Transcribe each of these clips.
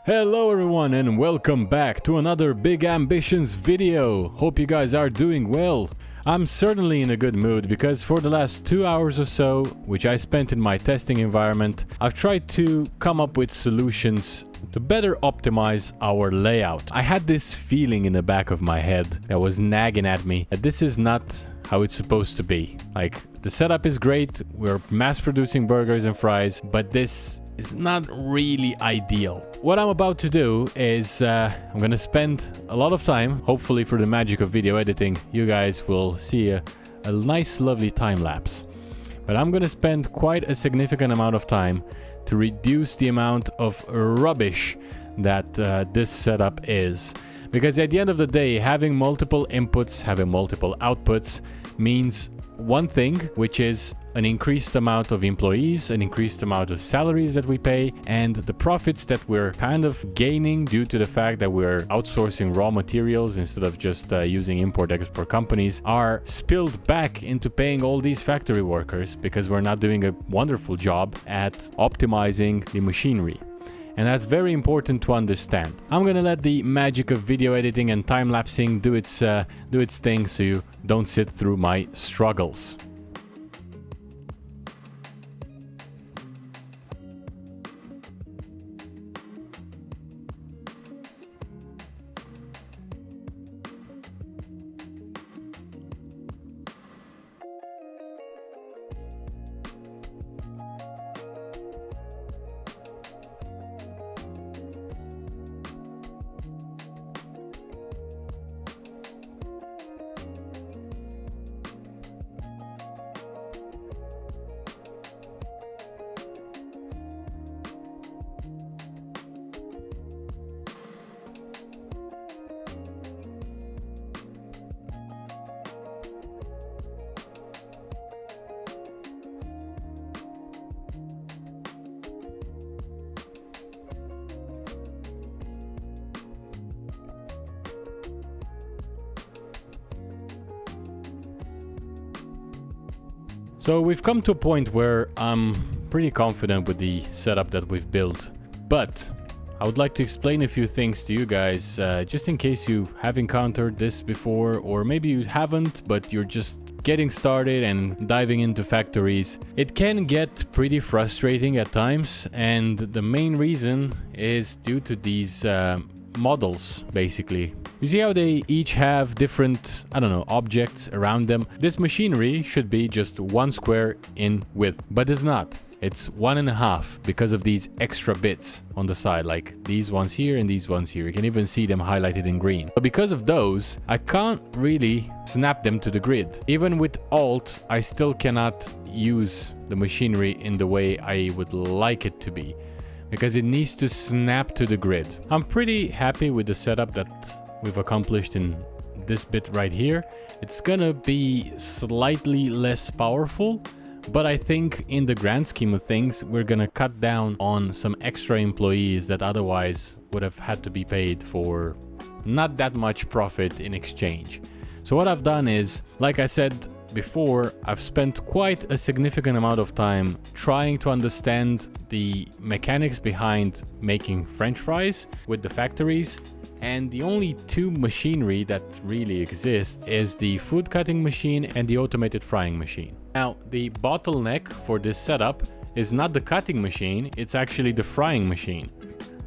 Hello everyone and welcome back to another Big Ambitions video. Hope you guys are doing well. I'm certainly in a good mood because for the last 2 hours or so, which I spent in my testing environment, I've tried to come up with solutions to better optimize our layout. I had this feeling in the back of my head that was nagging at me that this is not how it's supposed to be. Like, the setup is great, we're mass producing burgers and fries, but this is not really ideal. What I'm about to do is I'm gonna spend a lot of time, hopefully for the magic of video editing, you guys will see a nice lovely time lapse. But I'm gonna spend quite a significant amount of time to reduce the amount of rubbish that this setup is. Because at the end of the day, having multiple inputs, having multiple outputs means one thing, which is an increased amount of employees, an increased amount of salaries that we pay, and the profits that we're kind of gaining due to the fact that we're outsourcing raw materials instead of just using import-export companies are spilled back into paying all these factory workers because we're not doing a wonderful job at optimizing the machinery. And that's very important to understand. I'm gonna let the magic of video editing and time-lapsing do its thing so you don't sit through my struggles. So we've come to a point where I'm pretty confident with the setup that we've built, but I would like to explain a few things to you guys, just in case you have encountered this before, or maybe you haven't, but you're just getting started and diving into factories. It can get pretty frustrating at times, and the main reason is due to these models, basically. You see how they each have different, objects around them? This machinery should be just 1 square in width, but it's not. It's 1.5 because of these extra bits on the side, like these ones here and these ones here. You can even see them highlighted in green. But because of those, I can't really snap them to the grid. Even with Alt, I still cannot use the machinery in the way I would like it to be, because it needs to snap to the grid. I'm pretty happy with the setup that we've accomplished in this bit right here. It's gonna be slightly less powerful, but I think in the grand scheme of things, we're gonna cut down on some extra employees that otherwise would have had to be paid for not that much profit in exchange. So what I've done is, like I said before, I've spent quite a significant amount of time trying to understand the mechanics behind making French fries with the factories. And the only two machinery that really exists is the food cutting machine and the automated frying machine. Now, the bottleneck for this setup is not the cutting machine, it's actually the frying machine.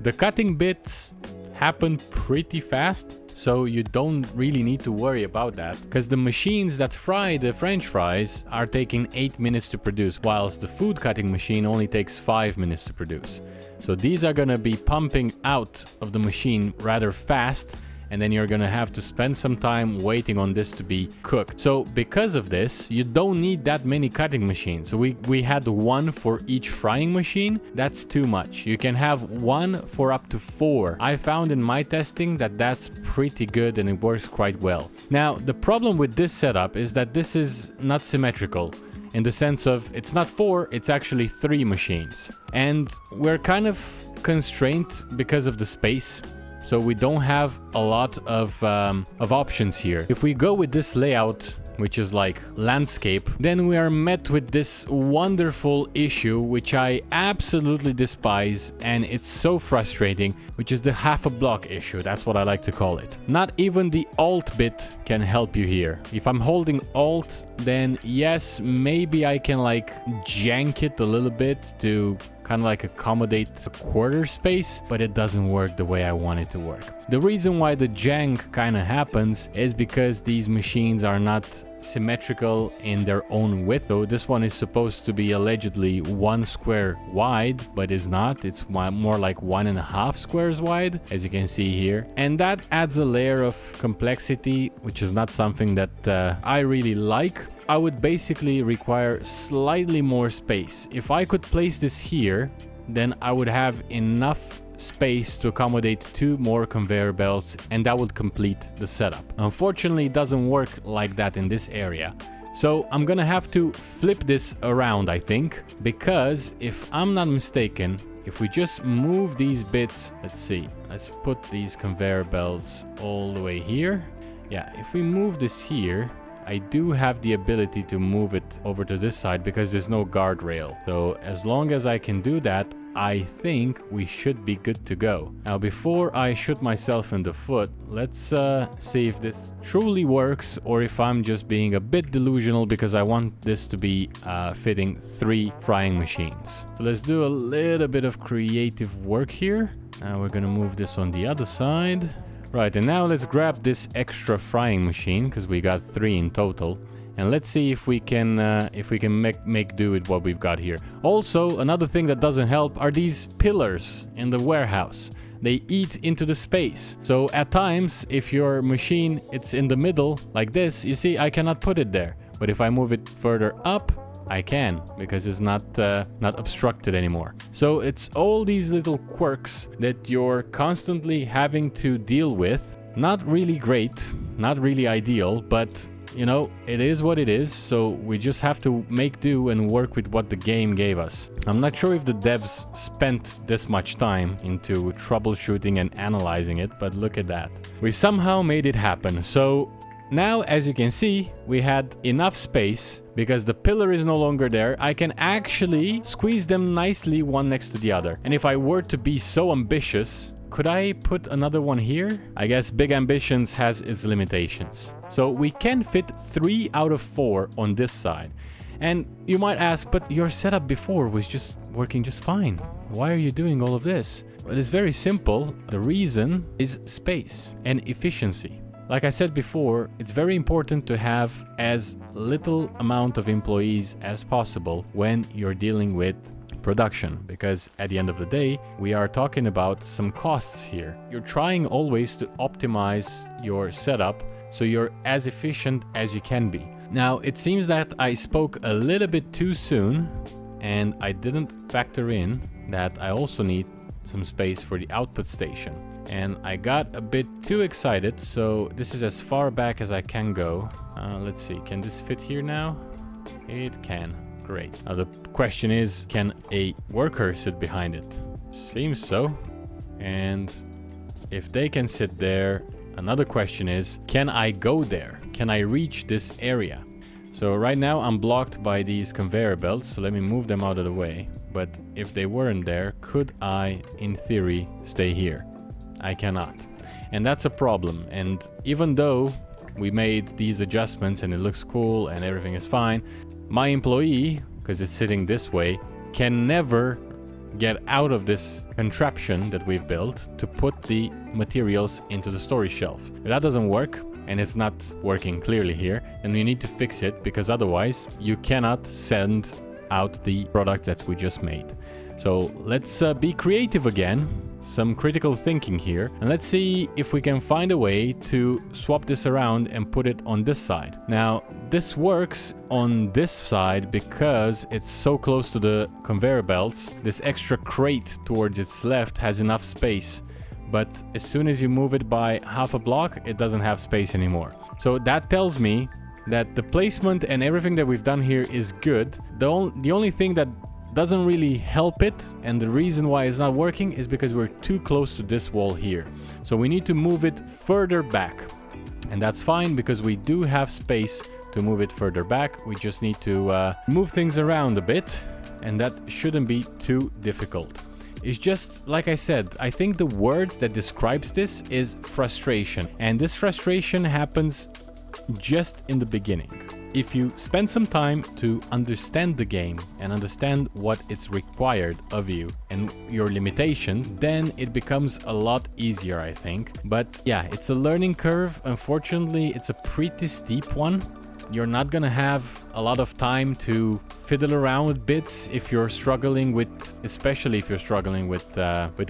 The cutting bits happen pretty fast, so you don't really need to worry about that, because the machines that fry the French fries are taking 8 minutes to produce, whilst the food cutting machine only takes 5 minutes to produce. So these are gonna be pumping out of the machine rather fast, and then you're gonna have to spend some time waiting on this to be cooked. So because of this, you don't need that many cutting machines. So we had 1 for each frying machine. That's too much. You can have 1 for up to 4. I found in my testing that that's pretty good and it works quite well. Now, the problem with this setup is that this is not symmetrical, in the sense of it's not 4, it's actually 3 machines. And we're kind of constrained because of the space. So we don't have a lot of options here. If we go with this layout which is like landscape, then we are met with this wonderful issue, which I absolutely despise, and it's so frustrating, which is the half a block issue. That's what I like to call it. Not even the Alt bit can help you here. If I'm holding Alt, then yes, maybe I can like jank it a little bit to kind of like accommodate the quarter space, but it doesn't work the way I want it to work. The reason why the jank kind of happens is because these machines are not symmetrical in their own width. So this one is supposed to be allegedly 1 square wide, but is not. It's more like 1.5 squares wide, as you can see here. And that adds a layer of complexity, which is not something that I really like. I would basically require slightly more space. If I could place this here, then I would have enough space to accommodate 2 more conveyor belts, and that would complete the setup. Unfortunately, it doesn't work like that in this area. So I'm gonna have to flip this around, I think, because if I'm not mistaken, if we just move these bits, let's see, let's put these conveyor belts all the way here. Yeah, if we move this here, I do have the ability to move it over to this side because there's no guardrail. So as long as I can do that, I think we should be good to go. Now, before I shoot myself in the foot, let's see if this truly works or if I'm just being a bit delusional because I want this to be fitting 3 frying machines. So let's do a little bit of creative work here. Now we're gonna move this on the other side. Right, and now let's grab this extra frying machine because we got 3 in total. And let's see if we can make do with what we've got here. Also, another thing that doesn't help are these pillars in the warehouse. They eat into the space. So at times, if your machine it's in the middle like this, you see I cannot put it there. But if I move it further up, I can, because it's not obstructed anymore. So it's all these little quirks that you're constantly having to deal with. Not really great, not really ideal, but you know, it is what it is, so we just have to make do and work with what the game gave us. I'm not sure if the devs spent this much time into troubleshooting and analyzing it, but look at that. We somehow made it happen. So now, as you can see, we had enough space because the pillar is no longer there. I can actually squeeze them nicely one next to the other. And if I were to be so ambitious, could I put another one here? I guess big ambitions has its limitations. So we can fit 3 out of 4 on this side. And you might ask, but your setup before was just working just fine. Why are you doing all of this? Well, it's very simple. The reason is space and efficiency. Like I said before, it's very important to have as little amount of employees as possible when you're dealing with production, because at the end of the day, we are talking about some costs here. You're trying always to optimize your setup so you're as efficient as you can be. Now, it seems that I spoke a little bit too soon, and I didn't factor in that I also need some space for the output station. And I got a bit too excited, so this is as far back as I can go. Let's see, can this fit here now? It can. Great. Now the question is, can a worker sit behind it? Seems so. And if they can sit there, another question is, can I go there? Can I reach this area? So right now I'm blocked by these conveyor belts, so let me move them out of the way. But if they weren't there, could I, in theory, stay here? I cannot. And that's a problem. And even though we made these adjustments and it looks cool and everything is fine, my employee, because it's sitting this way, can never get out of this contraption that we've built to put the materials into the storage shelf. If that doesn't work, and it's not working clearly here, then we need to fix it, because otherwise you cannot send out the product that we just made. So let's be creative again. Some critical thinking here, and let's see if we can find a way to swap this around and put it on this side. Now, this works on this side because it's so close to the conveyor belts. This extra crate towards its left has enough space, but as soon as you move it by half a block, it doesn't have space anymore. So that tells me that the placement and everything that we've done here is good. The only thing that doesn't really help it, and the reason why it's not working, is because we're too close to this wall here. So we need to move it further back, and that's fine because we do have space to move it further back. We just need to move things around a bit, and that shouldn't be too difficult. It's just, like I said, I think the word that describes this is frustration. And this frustration happens just in the beginning. If you spend some time to understand the game and understand what is required of you and your limitation, then it becomes a lot easier, I think. But yeah, it's a learning curve. Unfortunately, it's a pretty steep one. You're not gonna have a lot of time to fiddle around with bits if you're struggling with, especially if you're struggling with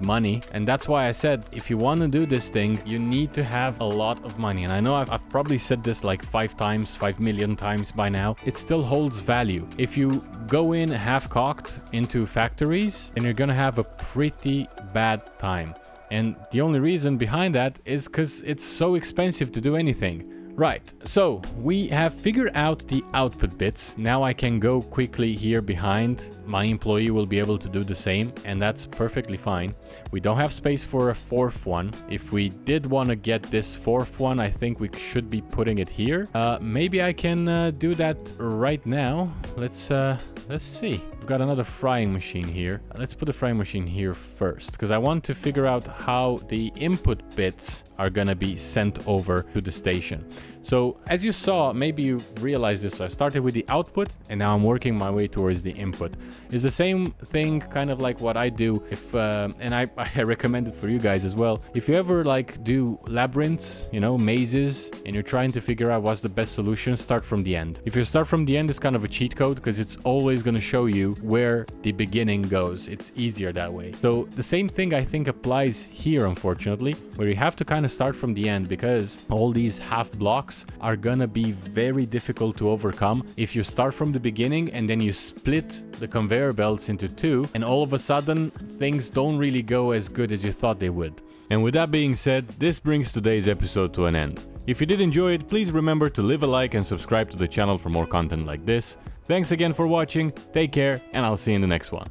money. And that's why I said, if you want to do this thing, you need to have a lot of money. And I know I've probably said this like 5 million times by now. It still holds value. If you go in half-cocked into factories, then you're gonna have a pretty bad time. And the only reason behind that is because it's so expensive to do anything. Right, so we have figured out the output bits. Now I can go quickly here behind. My employee will be able to do the same, and that's perfectly fine. We don't have space for a fourth one. If we did want to get this fourth one, I think we should be putting it here. Maybe I can do that right now. Let's see. We've got another frying machine here. Let's put the frying machine here first, because I want to figure out how the input bits are gonna be sent over to the station. So as you saw, maybe you realized this, so I started with the output and now I'm working my way towards the input. It's the same thing, kind of like what I do if, and I recommend it for you guys as well. If you ever like do labyrinths, you know, mazes, and you're trying to figure out what's the best solution, start from the end. If you start from the end, it's kind of a cheat code because it's always going to show you where the beginning goes. It's easier that way. So the same thing I think applies here, unfortunately, where you have to kind of start from the end because all these half blocks are gonna be very difficult to overcome if you start from the beginning and then you split the conveyor belts into two, and all of a sudden things don't really go as good as you thought they would. And with that being said, this brings today's episode to an end. If you did enjoy it, please remember to leave a like and subscribe to the channel for more content like this. Thanks again for watching, take care, and I'll see you in the next one.